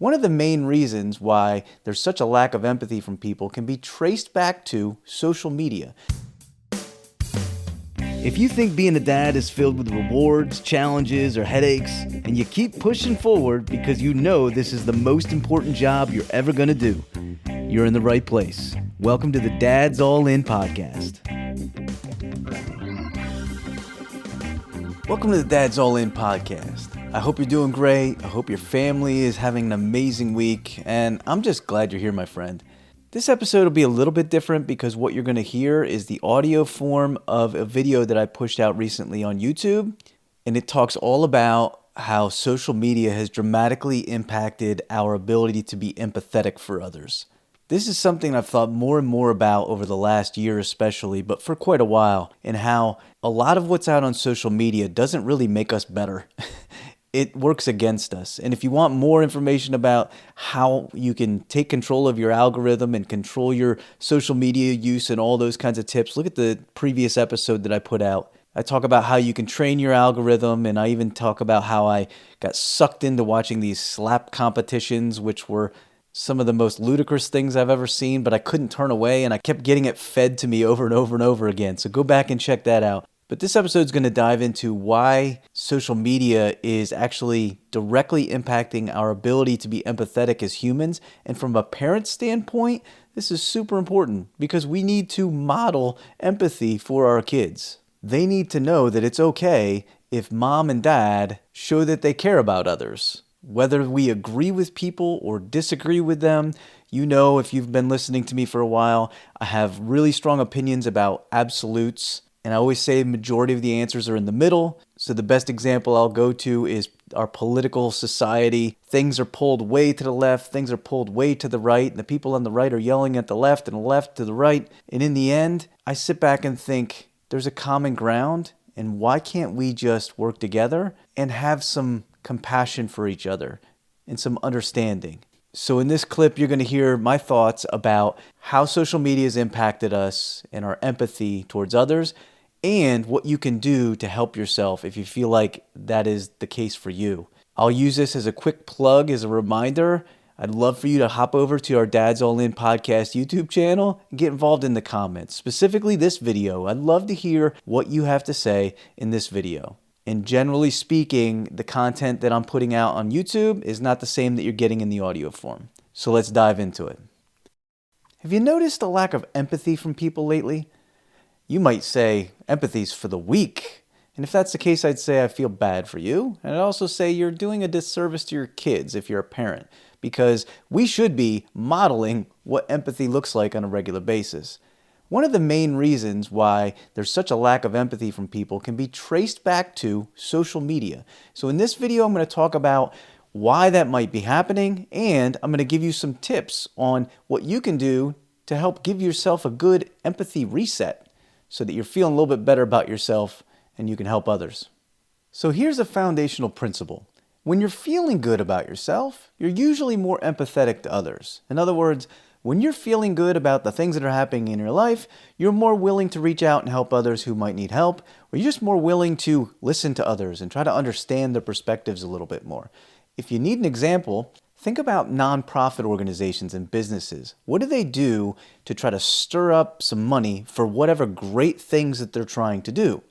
One of the main reasons why there's such a lack of empathy from people can be traced back to social media. If you think being a dad is filled with rewards, challenges, or headaches, and you keep pushing forward because you know this is the most important job you're ever going to do, you're in the right place. Welcome to the Dad's All In podcast. Welcome to the Dad's All In podcast. I hope you're doing great. I hope your family is having an amazing week, and I'm just glad you're here, my friend. This episode will be a little bit different because what you're going to hear is the audio form of a video that I pushed out recently on YouTube, and it talks all about how social media has dramatically impacted our ability to be empathetic for others. This is something I've thought more and more about over the last year especially, but for quite a while, and how a lot of what's out on social media doesn't really make us better. It works against us. And if you want more information about how you can take control of your algorithm and control your social media use and all those kinds of tips, look at the previous episode that I put out. I talk about how you can train your algorithm, and I even talk about how I got sucked into watching these slap competitions, which were some of the most ludicrous things I've ever seen, but I couldn't turn away, and I kept getting it fed to me over and over and over again. So go back and check that out. But this episode is going to dive into why social media is actually directly impacting our ability to be empathetic as humans. And from a parent standpoint, this is super important because we need to model empathy for our kids. They need to know that it's okay if mom and dad show that they care about others. Whether we agree with people or disagree with them, you know, if you've been listening to me for a while, I have really strong opinions about absolutes. And I always say the majority of the answers are in the middle. So the best example I'll go to is our political society. Things are pulled way to the left, things are pulled way to the right, and the people on the right are yelling at the left and the left to the right. And in the end, I sit back and think there's a common ground, and why can't we just work together and have some compassion for each other and some understanding? So in this clip, you're going to hear my thoughts about how social media has impacted us and our empathy towards others, and what you can do to help yourself if you feel like that is the case for you. I'll use this as a quick plug, as a reminder. I'd love for you to hop over to our Dad's All In podcast YouTube channel and get involved in the comments. Specifically this video, I'd love to hear what you have to say in this video. And generally speaking, the content that I'm putting out on YouTube is not the same that you're getting in the audio form. So let's dive into it. Have you noticed a lack of empathy from people lately? You might say empathy's for the weak. And if that's the case, I'd say I feel bad for you. And I'd also say you're doing a disservice to your kids if you're a parent, because we should be modeling what empathy looks like on a regular basis. One of the main reasons why there's such a lack of empathy from people can be traced back to social media. So in this video, I'm going to talk about why that might be happening, and I'm going to give you some tips on what you can do to help give yourself a good empathy reset so that you're feeling a little bit better about yourself and you can help others. So here's a foundational principle. When you're feeling good about yourself, you're usually more empathetic to others. In other words, when you're feeling good about the things that are happening in your life, you're more willing to reach out and help others who might need help, or you're just more willing to listen to others and try to understand their perspectives a little bit more. If you need an example, think about nonprofit organizations and businesses. What do they do to try to stir up some money for whatever great things that they're trying to do?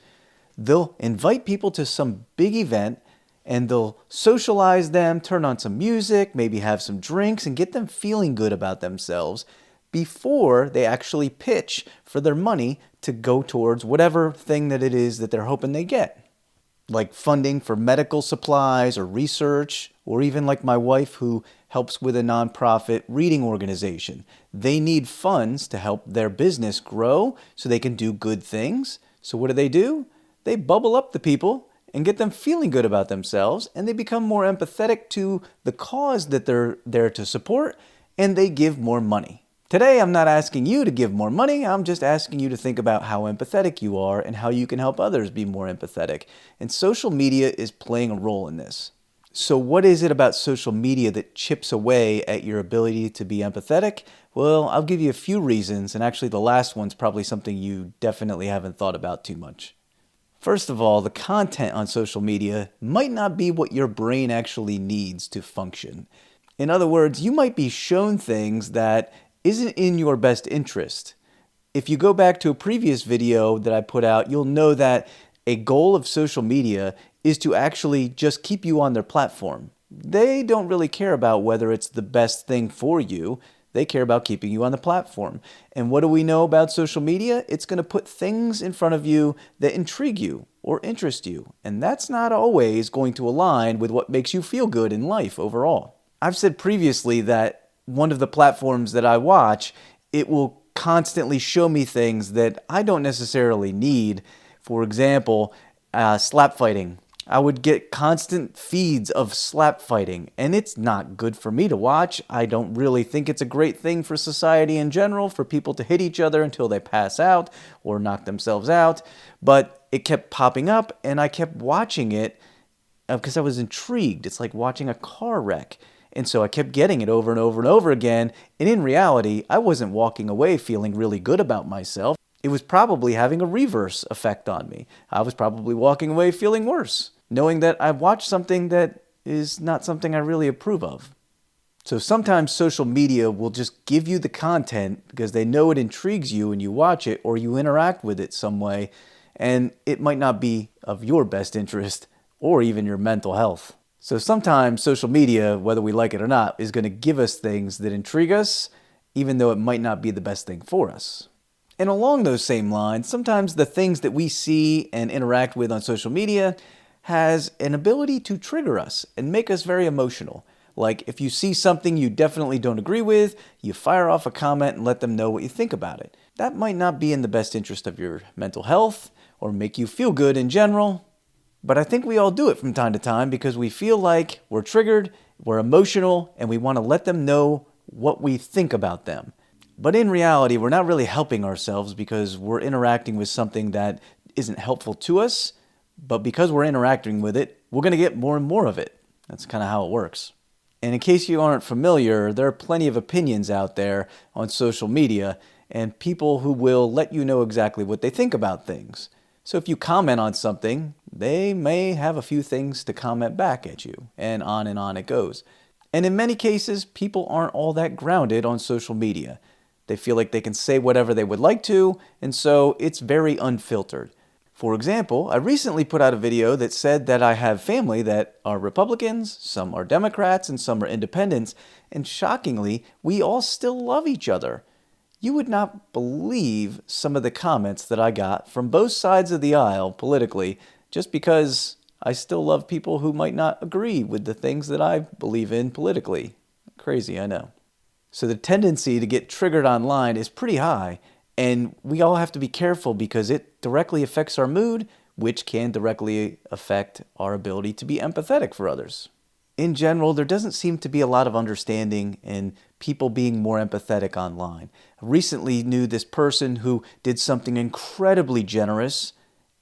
They'll invite people to some big event, and they'll socialize them, turn on some music, maybe have some drinks, and get them feeling good about themselves before they actually pitch for their money to go towards whatever thing that it is that they're hoping they get. Like funding for medical supplies or research, or even like my wife who helps with a nonprofit reading organization. They need funds to help their business grow so they can do good things. So what do? They bubble up the people and get them feeling good about themselves, and they become more empathetic to the cause that they're there to support, and they give more money. Today, I'm not asking you to give more money. I'm just asking you to think about how empathetic you are and how you can help others be more empathetic. And social media is playing a role in this. So what is it about social media that chips away at your ability to be empathetic? Well, I'll give you a few reasons, and actually the last one's probably something you definitely haven't thought about too much. First of all, the content on social media might not be what your brain actually needs to function. In other words, you might be shown things that isn't in your best interest. If you go back to a previous video that I put out, you'll know that a goal of social media is to actually just keep you on their platform. They don't really care about whether it's the best thing for you. They care about keeping you on the platform. And what do we know about social media? It's going to put things in front of you that intrigue you or interest you. And that's not always going to align with what makes you feel good in life overall. I've said previously that one of the platforms that I watch, it will constantly show me things that I don't necessarily need. For example, slap fighting. I would get constant feeds of slap fighting, and it's not good for me to watch. I don't really think it's a great thing for society in general, for people to hit each other until they pass out or knock themselves out. But it kept popping up, and I kept watching it because I was intrigued. It's like watching a car wreck. And so I kept getting it over and over and over again. And in reality, I wasn't walking away feeling really good about myself. It was probably having a reverse effect on me. I was probably walking away feeling worse, knowing that I watched something that is not something I really approve of. So sometimes social media will just give you the content because they know it intrigues you and you watch it or you interact with it some way, and it might not be of your best interest or even your mental health. So sometimes social media, whether we like it or not, is going to give us things that intrigue us, even though it might not be the best thing for us. And along those same lines, sometimes the things that we see and interact with on social media has an ability to trigger us and make us very emotional. Like if you see something you definitely don't agree with, you fire off a comment and let them know what you think about it. That might not be in the best interest of your mental health or make you feel good in general. But I think we all do it from time to time because we feel like we're triggered, we're emotional, and we want to let them know what we think about them. But in reality, we're not really helping ourselves because we're interacting with something that isn't helpful to us. But because we're interacting with it, we're going to get more and more of it. That's kind of how it works. And in case you aren't familiar, there are plenty of opinions out there on social media and people who will let you know exactly what they think about things. So if you comment on something, they may have a few things to comment back at you, and on it goes. And in many cases, people aren't all that grounded on social media. They feel like they can say whatever they would like to, and so it's very unfiltered. For example, I recently put out a video that said that I have family that are Republicans, some are Democrats, and some are independents, and shockingly, we all still love each other. You would not believe some of the comments that I got from both sides of the aisle politically, just because I still love people who might not agree with the things that I believe in politically. Crazy, I know. So the tendency to get triggered online is pretty high, and we all have to be careful because it directly affects our mood, which can directly affect our ability to be empathetic for others. In general, there doesn't seem to be a lot of understanding in people being more empathetic online. I recently knew this person who did something incredibly generous,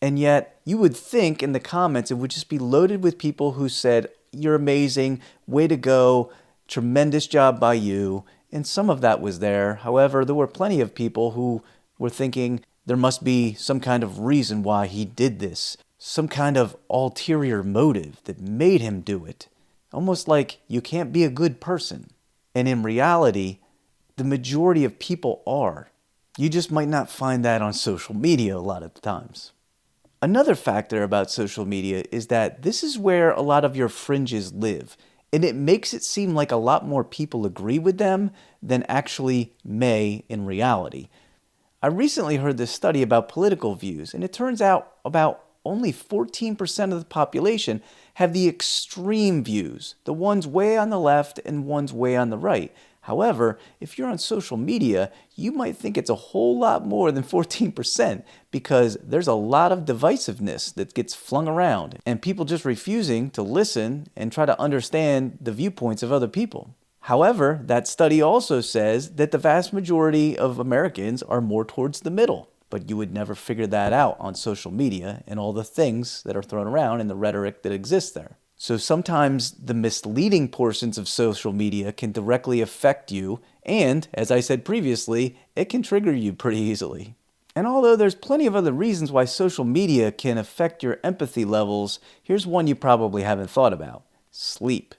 and yet you would think in the comments it would just be loaded with people who said, "You're amazing, way to go, tremendous job by you." And some of that was there. However, there were plenty of people who were thinking there must be some kind of reason why he did this, some kind of ulterior motive that made him do it. Almost like you can't be a good person. And in reality, the majority of people are. You just might not find that on social media a lot of the times. Another factor about social media is that this is where a lot of your fringes live. And it makes it seem like a lot more people agree with them than actually may in reality. I recently heard this study about political views, and it turns out about only 14% of the population have the extreme views, the ones way on the left and ones way on the right. However, if you're on social media, you might think it's a whole lot more than 14% because there's a lot of divisiveness that gets flung around and people just refusing to listen and try to understand the viewpoints of other people. However, that study also says that the vast majority of Americans are more towards the middle, but you would never figure that out on social media and all the things that are thrown around and the rhetoric that exists there. So sometimes the misleading portions of social media can directly affect you, and, as I said previously, it can trigger you pretty easily. And although there's plenty of other reasons why social media can affect your empathy levels, here's one you probably haven't thought about: sleep.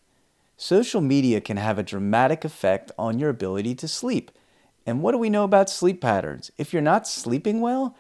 social media can have a dramatic effect on your ability to sleep. And what do we know about sleep patterns? If you're not sleeping well,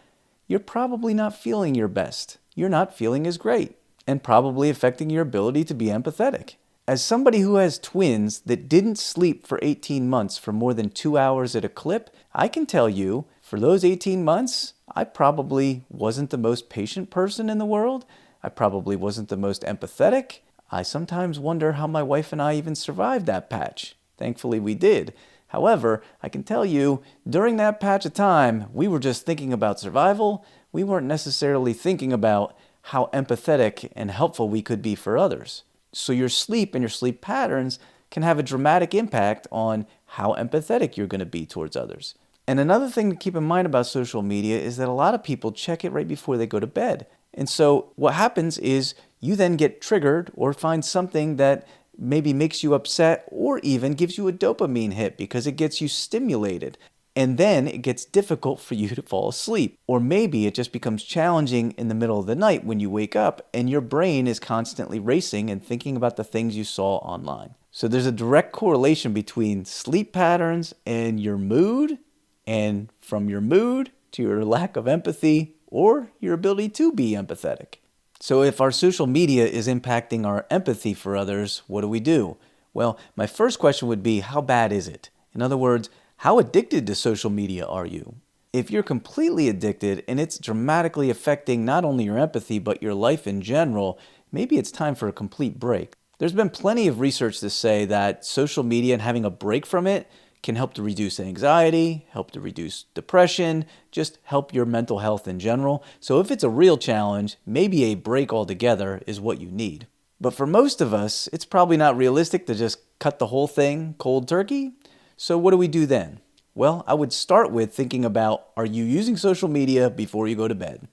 you're probably not feeling your best. You're not feeling as great, and probably affecting your ability to be empathetic. As somebody who has twins that didn't sleep for 18 months for more than 2 hours at a clip, I can tell you, for those 18 months, I probably wasn't the most patient person in the world. I probably wasn't the most empathetic. I sometimes wonder how my wife and I even survived that patch. Thankfully, we did. However, I can tell you, during that patch of time, we were just thinking about survival. We weren't necessarily thinking about how empathetic and helpful we could be for others. So your sleep and your sleep patterns can have a dramatic impact on how empathetic you're going to be towards others. And another thing to keep in mind about social media is that a lot of people check it right before they go to bed. And so what happens is you then get triggered or find something that maybe makes you upset or even gives you a dopamine hit because it gets you stimulated. And then it gets difficult for you to fall asleep. Or maybe it just becomes challenging in the middle of the night when you wake up and your brain is constantly racing and thinking about the things you saw online. So there's a direct correlation between sleep patterns and your mood, and from your mood to your lack of empathy or your ability to be empathetic. So if our social media is impacting our empathy for others, what do we do? Well, my first question would be, how bad is it? In other words, how addicted to social media are you? If you're completely addicted and it's dramatically affecting not only your empathy but your life in general, maybe it's time for a complete break. There's been plenty of research to say that social media and having a break from it can help to reduce anxiety, help to reduce depression, just help your mental health in general. So if it's a real challenge, maybe a break altogether is what you need. But for most of us, it's probably not realistic to just cut the whole thing cold turkey. So what do we do then? Well, I would start with thinking about, are you using social media before you go to bed?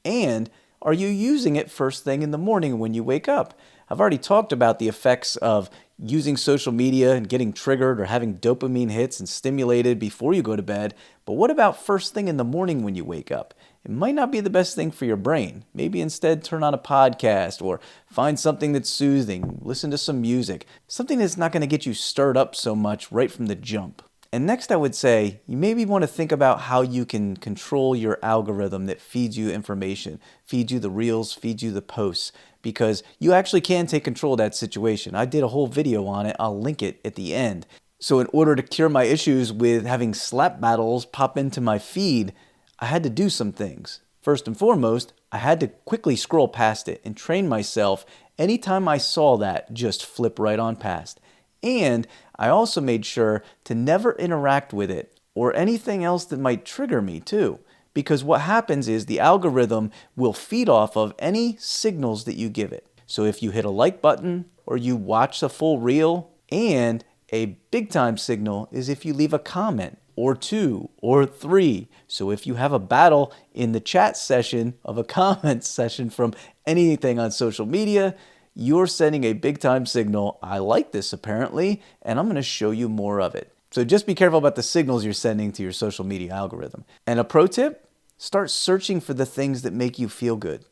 And are you using it first thing in the morning when you wake up? I've already talked about the effects of using social media and getting triggered or having dopamine hits and stimulated before you go to bed. But what about first thing in the morning when you wake up? It might not be the best thing for your brain. Maybe instead turn on a podcast or find something that's soothing, listen to some music, something that's not going to get you stirred up so much right from the jump. And next I would say, you maybe want to think about how you can control your algorithm that feeds you information, feeds you the reels, feeds you the posts, because you actually can take control of that situation. I did a whole video on it. I'll link it at the end. So in order to cure my issues with having slap battles pop into my feed, I had to do some things. First and foremost, I had to quickly scroll past it and train myself anytime I saw that, just flip right on past. And I also made sure to never interact with it or anything else that might trigger me too. Because what happens is the algorithm will feed off of any signals that you give it. So if you hit a like button or you watch a full reel, and a big time signal is if you leave a comment or 2 or 3. So if you have a battle in the chat session of a comment session from anything on social media, you're sending a big time signal. I like this apparently, and I'm going to show you more of it. So just be careful about the signals you're sending to your social media algorithm. And a pro tip, start searching for the things that make you feel good.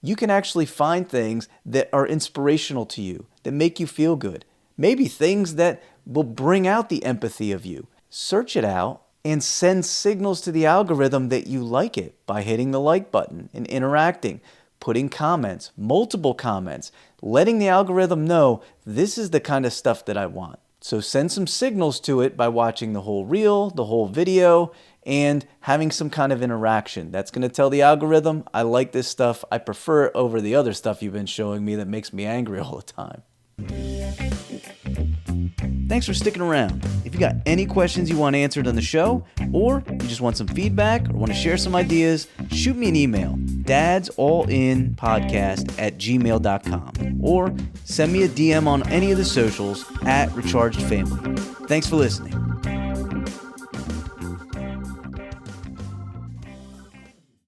You can actually find things that are inspirational to you, that make you feel good. Maybe things that will bring out the empathy of you. Search it out and send signals to the algorithm that you like it by hitting the like button and interacting, putting comments, multiple comments, letting the algorithm know this is the kind of stuff that I want. So send some signals to it by watching the whole reel, the whole video, and having some kind of interaction. That's going to tell the algorithm, I like this stuff. I prefer it over the other stuff you've been showing me that makes me angry all the time. Thanks for sticking around. If you got any questions you want answered on the show, or you just want some feedback or want to share some ideas, shoot me an email, dadsallinpodcast@gmail.com, or send me a DM on any of the socials @RechargedFamily. Thanks for listening.